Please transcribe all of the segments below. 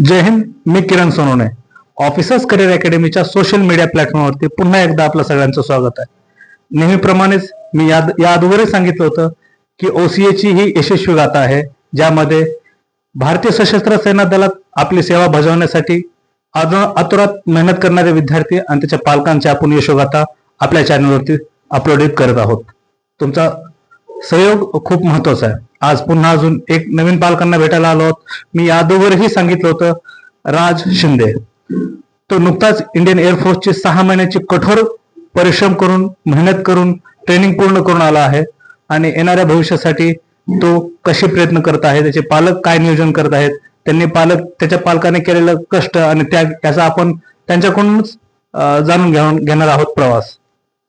जय हिंद. मी Kiran Sonawane. Officers career अकॅडमीच्या social media प्लॅटफॉर्मवरती पुन्हा एकदा आपलं सगळ्यांचं स्वागत आहे. नेहमीप्रमाणेच मी या अगोदरही सांगितलं होतं की OCA ची ही यशस्वी गाथा आहे, ज्यामध्ये भारतीय सशस्त्र सेना दलात आपली सेवा बजावण्यासाठी आतुरात मेहनत करणारे विद्यार्थी आणि त्याच्या पालकांची आपण यशोगाथा आपल्या चॅनलवरती अपलोडित करत आहोत. तुमचा सहयोग खूप महत्वाचा आहे. आज पुन्हा अजून एक नवीन पालकांना भेटायला आलो आहोत. मी या अगोदरही सांगितलं होतं, राज शिंदे. तो नुकताच इंडियन एअरफोर्सची 6 महिन्याची कठोर परिश्रम करून, मेहनत करून, ट्रेनिंग पूर्ण करून आला आहे आणि येणाऱ्या भविष्यासाठी तो कसे प्रयत्न करत आहे, त्याचे पालक काय नियोजन करत आहेत, त्याच्या पालकाने केलेलं कष्ट आणि त्याग याचा आपण त्यांच्याकडूनच जाणून घेणार आहोत प्रवास.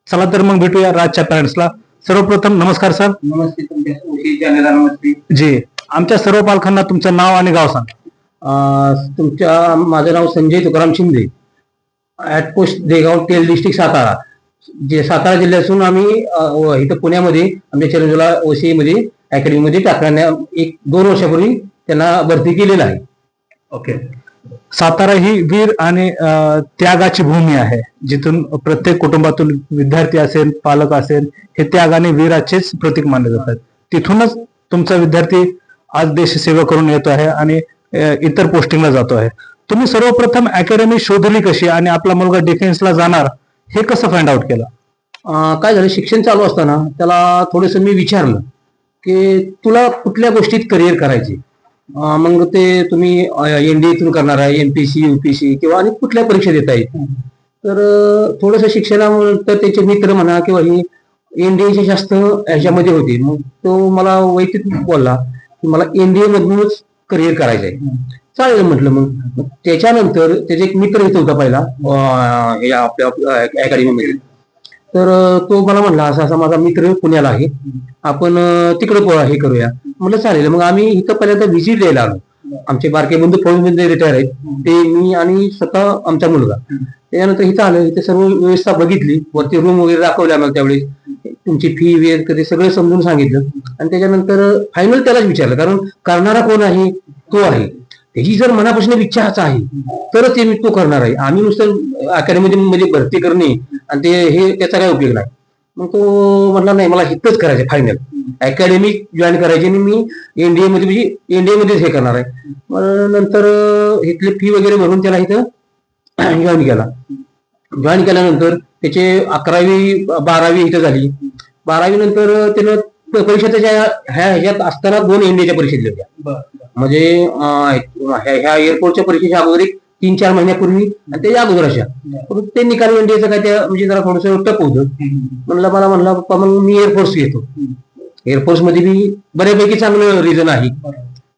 चला तर मग भेटूया राजच्या पॅरेंट्सला. सर्वप्रथम नमस्कार सर. नमस्ते. जी, आमच्या सर्व पालकांना तुमचं नाव आणि गाव सांगा. माझं नाव संजय तुकाराम शिंदे, ऍट पोस्ट देगाव, तेल डिस्ट्रिक्ट, सातारा. सातारा जिल्ह्यातून आम्ही इथं पुण्यामध्ये आमच्या चिरंजीला OCA मध्ये अकॅडमीमध्ये टाकण्यात 1-2 वर्षापूर्वी त्यांना भरती केलेलं आहे. ओके. सातारा ही वीर आणि त्यागाची भूमी आहे, जिथून प्रत्येक कुटुंबातून विद्यार्थी असेल, पालक असेल, हे त्याग आणि वीराचेच प्रतीक मानले जातात. तिथूनच तुमचा विद्यार्थी आज देश सेवा करून येतो आहे आणि इतर पोस्टिंगला जातो आहे. तुम्ही सर्वप्रथम अकॅडमी शोधली कशी आणि आपला मुलगा डिफेन्सला जाणार हे कसं फाइंड आउट केलं? काय झालं, शिक्षण चालू असताना त्याला थोडंसं मी विचारलं की तुला कुठल्या गोष्टीत करिअर करायचे. मग ते तुम्ही NDA करणार आहे, MPC, UPC किंवा आणि कुठल्या परीक्षा देता येईल. तर थोडंसं शिक्षणानंतर त्याचे मित्र म्हणा किंवा ही NDA जास्त ह्याच्यामध्ये होते. मग तो मला वैयक्तिक बोलला की मला NDA मधूनच करिअर करायचं आहे. चालेल म्हटलं. मग त्याच्यानंतर त्याचे एक मित्र इथं होता पहिला आपल्या अकॅडमीमध्ये. तर तो मला म्हणला असा असा माझा मित्र पुण्याला आहे, आपण तिकडे हे करूया. म्हटलं चालेल. मग आम्ही इथं पहिल्यांदा व्हिजिट द्यायला आलो. आमचे बारके बंधू फौजमध्ये रिटायर आहेत, ते, मी आणि स्वतः आमचा मुलगा. त्याच्यानंतर इथं आलं, इथे सर्व व्यवस्था बघितली, वरती रूम वगैरे दाखवल्या आम्हाला त्यावेळेस, तुमची फी वगैरे कधी सगळं समजून सांगितलं. आणि त्याच्यानंतर फायनल त्यालाच विचारलं, कारण करणारा कोण आहे, तो आहे. त्याची जर मनापासून इच्छाच आहे तरच ते तो करणार आहे. आम्ही नुसतं अकॅडमीमध्ये भरती करणे आणि ते त्याचा काय उपयोग नाही. मग तो म्हटला नाही, मला इथंच करायचं फायनल, अकॅडमी जॉईन करायची आणि मी NDA मध्ये म्हणजे NDA मध्येच हे करणार आहे. मग नंतर इथली फी वगैरे भरून त्याला इथं जॉईन केला. जॉईन केल्यानंतर त्याचे 11वी 12वी इथं झाली. 12वी नंतर त्यानं परीक्षा त्याच्या ह्याच्यात असताना 2 NDAच्या परीक्षा दिल्या होत्या. म्हणजे ह्या एअरपोर्टच्या परीक्षेच्या अगोदर 3-4 महिन्यापूर्वी आणि त्याच्या अगोदर अशा. ते निकाल NDAचं काय त्या म्हणजे जरा थोडंसं टप होतं. मला म्हणला पप्पा मग मी एअरफोर्स घेतो. एअरफोर्स मध्ये बी बऱ्यापैकी चांगलं रिझन आहे.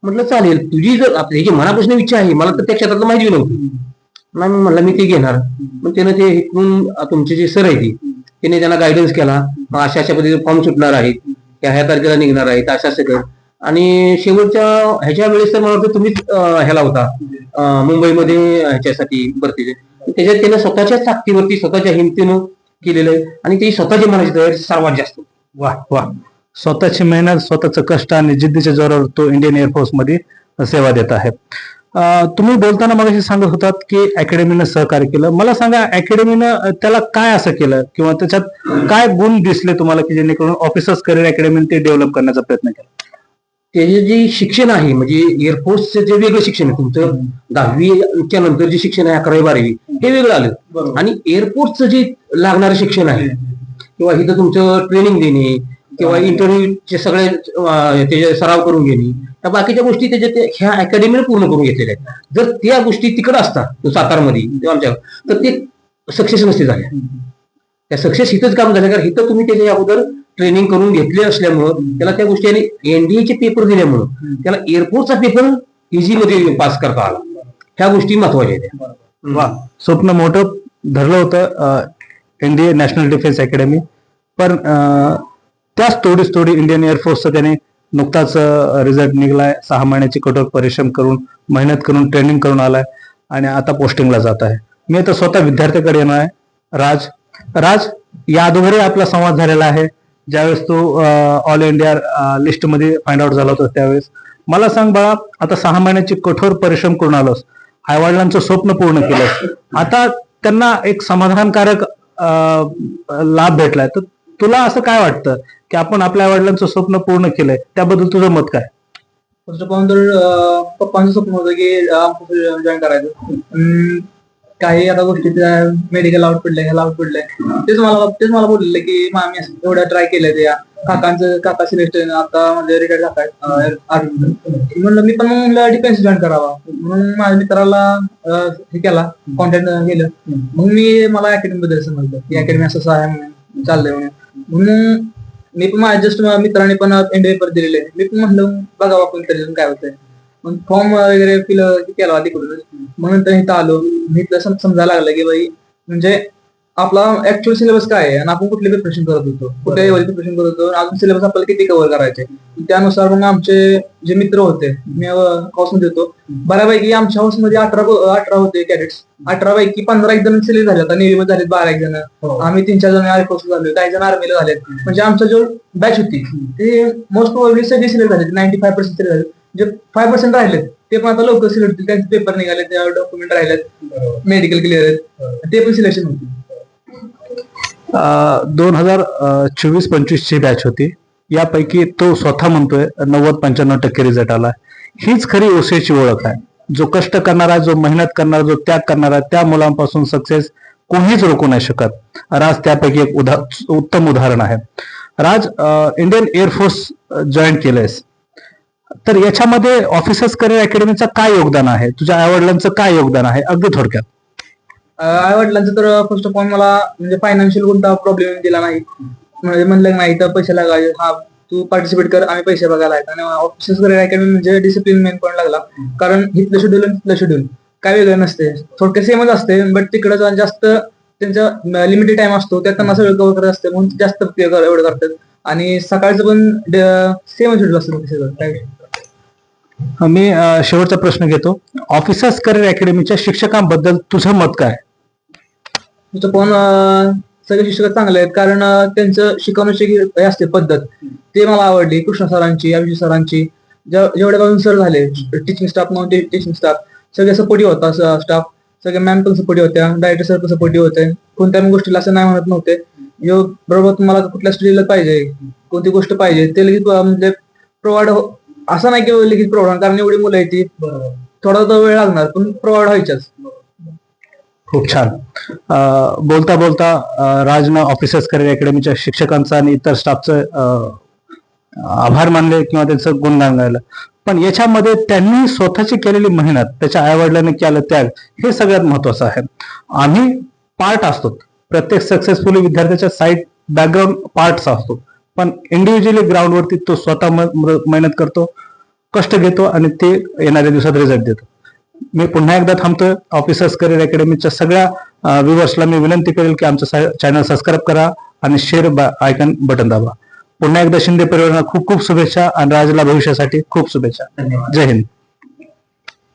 म्हटलं चालेल, तुझी जर ह्याची मनापासून इच्छा आहे, मला तर त्या क्षेत्रातलं माहिती नव्हतं. नाही म्हणलं मी ते घेणार. मग त्यानं ते इथून तुमचे जे सर आहे त्याने त्यांना गायडन्स केला. अशा पद्धतीचे फॉर्म सुटणार आहेत, ह्या तारखेला निघणार आहेत, असं सगळं. आणि शेवटच्या ह्याच्या वेळेस तर मला वाटतं तुम्हीच ह्याला होता मुंबईमध्ये ह्याच्यासाठी भरतीचे. त्याच्यात त्यानं स्वतःच्या ताकदीवरती, स्वतःच्या हिमतीनं केलेलं आहे आणि ती स्वतःची मनाची तयारी सर्वात जास्त. वा वा. स्वतःची मेहनत, स्वतःचं कष्ट आणि जिद्दीच्या जोरावर तो इंडियन एअरफोर्स मध्ये सेवा देत आहे. तुम्ही बोलताना मगाशी सांगत होतात की अकॅडमीनं सहकार्य केलं. मला सांगा, अकॅडमीनं त्याला काय असं केलं किंवा त्याच्यात काय गुण दिसले तुम्हाला की जेणेकरून ऑफिसर्स करिअर अकॅडमीने ते डेव्हलप करण्याचा प्रयत्न केला? त्याचे जे शिक्षण आहे, म्हणजे एअरफोर्सचं जे वेगळं शिक्षण आहे, तुमचं 10वीच्या नंतर जे शिक्षण आहे 11वी-12वी हे वेगळं आलं. आणि एअरफोर्सचं जे लागणारं शिक्षण आहे किंवा इथं तुमचं ट्रेनिंग देणे किंवा इंटरव्ह्यूचे सगळे त्याचे सराव करून घेणे, त्या बाकीच्या गोष्टी त्याच्या ह्या अकॅडमीने पूर्ण करून घेतलेल्या आहेत. जर त्या गोष्टी तिकडे असतात सातारमध्ये किंवा आमच्या, तर ते सक्सेस नसते झाल्या. त्या सक्सेस इथंच काम झालं, कारण इथं तुम्ही त्याच्या अगोदर ट्रेनिंग करून घेतले असल्यामुळं त्याला त्या गोष्टी, आणि NDAचे पेपर दिल्यामुळं त्याला एअरफोर्सचा पेपर इझीमध्ये पास करता आला. ह्या गोष्टी महत्वाच्या आहेत. वा. स्वप्न मोठं धरलं होतं NDA नॅशनल डिफेन्स अकॅडमी, पण त्याच थोडी इंडियन एअरफोर्सचं त्याने नुकताच रिझल्ट निघलाय. 6 महिन्याची कठोर परिश्रम करून, मेहनत करून, ट्रेनिंग करून आलाय आणि आता पोस्टिंगला जात आहे. मी आता स्वतः विद्यार्थ्याकडे येणार आहे. राज, या अगोदरही आपला संवाद झालेला आहे. ज्यावेळेस तो ऑल इंडिया लिस्ट मध्ये फाइंड आउट झाला होता त्यावेळेस. मला सांग बाळा, आता 6 महिन्याची कठोर परिश्रम करून आलोस, आईवडिलांचं स्वप्न पूर्ण केलंस, आता त्यांना एक समाधानकारक लाभ भेटलाय, तर तुला असं काय वाटतं की आपण आपल्या आईवडिलांचं स्वप्न पूर्ण केलंय, त्याबद्दल तुझं मत काय? फर्स्ट ऑफ ऑल तर पप्पांचं स्वप्न होतं की जॉईन करायचं. काही आता गोष्टी मेडिकल आउट पडले, ह्याला आउट पडले, तेच मला बोलले की मी एवढं ट्राय केलंय त्या काका सिलेक्ट आता म्हणजे रिटायर काका आर्मी म्हणलं मी पण म्हणलं डिफेन्स जॉईन करावा, म्हणून माझ्या मित्राला हे केला, कॉन्टॅक्ट केलं. मग मला अकॅडमी बद्दल समजलं की अकॅडमी असं आहे म्हणून चाललंय म्हणून मी पण माझ्या जस्ट मित्राने पण एनडीए पेपर दिलेले, मी पण म्हणलं बघावं आपण तरी काय होतंय. मग फॉर्म वगैरे फिल केला तिकडूनच, मग नंतर इथं आलो. मी इथलं समजायला लागलं की बाई म्हणजे आपला ऍक्च्युअल सिलेबस काय आहे आणि आपण कुठली प्रिपरेशन करत होतो, कुठल्या लेवल प्रिपरेशन करत होतो, अजून सिलेबस आपल्याला किती कव्हर करायचे. त्यानुसार मग आमचे जे मित्र होते, मी हाऊसमध्ये होतो, बऱ्यापैकी आमच्या हाऊसमध्ये 18 होते कॅडेट्स. 18 पैकी 15 एक जण सिलेक्ट झाले, आता नेव्हीमध्ये झालेत 12 एक जण, आम्ही 3-4 जण एअरफोर्स झालो, काही जण आर्मीला झालेत. म्हणजे आमचा जो बॅच होती ते मोस्ट प्रोबेबली सगळे सिलेक्ट झाले, 95% सिलेक्ट झाले. जे 5% राहिलेत ते पण आता लवकर सिलेक्ट होतील, त्यांचे पेपर निघाले, डॉक्युमेंट राहिलेत, मेडिकल क्लिअर आहेत, ते पण सिलेक्शन होतील. 2024-25 ची बॅच होती, यापैकी तो स्वतः म्हणतोय 90-95% रिझल्ट आला. हीच खरी ओसीची ओळख आहे. जो कष्ट करणारा, जो मेहनत करणारा, जो त्याग करणारा, त्या मुलांपासून सक्सेस कोणीच रोखू नाही शकत. राज त्यापैकी एक उत्तम उदाहरण आहे. राज, इंडियन एअरफोर्स जॉईन केलंयस, तर याच्यामध्ये ऑफिसर्स करिअर अकॅडमीचं काय योगदान आहे, तुझ्या आईवडिलांचं काय योगदान आहे, अगदी थोडक्यात? आई वडिलांचं तर फर्स्ट ऑफ ऑल मला म्हणजे फायनान्शियल कोणता प्रॉब्लेम दिला नाही, म्हणजे म्हणलं नाही तर पैसे लागायचे, हा तू पार्टिसिपेट कर, आम्ही पैसे बघायला आहेत. आणि ऑफिसर्स करिअर अकॅडमी म्हणजे डिसिप्लिन मेन पॉईंट लागला, कारण इथलं शेड्यूल आणि तिथलं शेड्यूल काय वेगळं नसते, थोडक्यात सेमच असते, बट तिकडं जास्त त्यांचा लिमिटेड टाइम असतो, त्यात त्यांना सगळं कव्हर करत असते, म्हणून जास्त एवढं करतात. आणि सकाळचं पण सेम शेड्यूल असतं सगळं काय. मी शेवटचा प्रश्न घेतो. ऑफिसर्स करिअर अकॅडमीच्या शिक्षकांबद्दल तुझं मत काय? तुझं पण सगळे शिक्षक चांगले आहेत, कारण त्यांचं शिकवण्याची हे असते पद्धत, ते मला आवडली. कृष्ण सरांची, अभिषेक सरांची, जेवढे बाजून सर झाले, टीचिंग स्टाफ म्हणून टीचिंग स्टाफ सगळे सपोर्टिव्ह होता, स्टाफ सगळे मॅम पण सपोर्टिव्ह होत्या, डायरेक्टर सर पण सपोर्टिव्ह होते, कोणत्या गोष्टीला असं नाही म्हणत नव्हते. बरोबर तुम्हाला कुठल्या स्टडीला पाहिजे, कोणती गोष्ट पाहिजे ते लगेच म्हणजे प्रोव्हाइड, असं नाही की लगेच प्रोव्हाइड, कारण एवढी मुलं येते, थोडा तर वेळ लागणार पण प्रोव्हाइड व्हायच्याच. खूप छान. बोलता बोलता राजनं ऑफिसर्स करिअर अकॅडमीच्या शिक्षकांचा आणि इतर स्टाफचं आभार मानले किंवा त्यांचं गुणगान गायलं, पण याच्यामध्ये त्यांनी स्वतःची केलेली मेहनत, त्याच्या आईवडिलांनी केलं त्याग, हे सगळ्यात महत्वाचं आहे. आम्ही पार्ट असतो, प्रत्येक सक्सेसफुली विद्यार्थ्याच्या साईड बॅकग्राऊंड पार्ट्स असतो, पण इंडिव्हिज्युअली ग्राउंडवरती तो स्वतः मेहनत करतो, कष्ट घेतो आणि ते येणाऱ्या दिवसात रिझल्ट देतो. मी पुन्हा एकदा थांबतोय. ऑफिसर्स करिअर अकॅडमीच्या सगळ्या व्ह्युअर्सला मी विनंती करेल की आमचं चॅनल सबस्क्राईब करा आणि शेअर आयकॉन बटन दाबा. पुन्हा एकदा शिंदे परिवाराला खूप खूप शुभेच्छा आणि राजला भविष्यासाठी खूप शुभेच्छा. धन्यवाद. जय हिंद.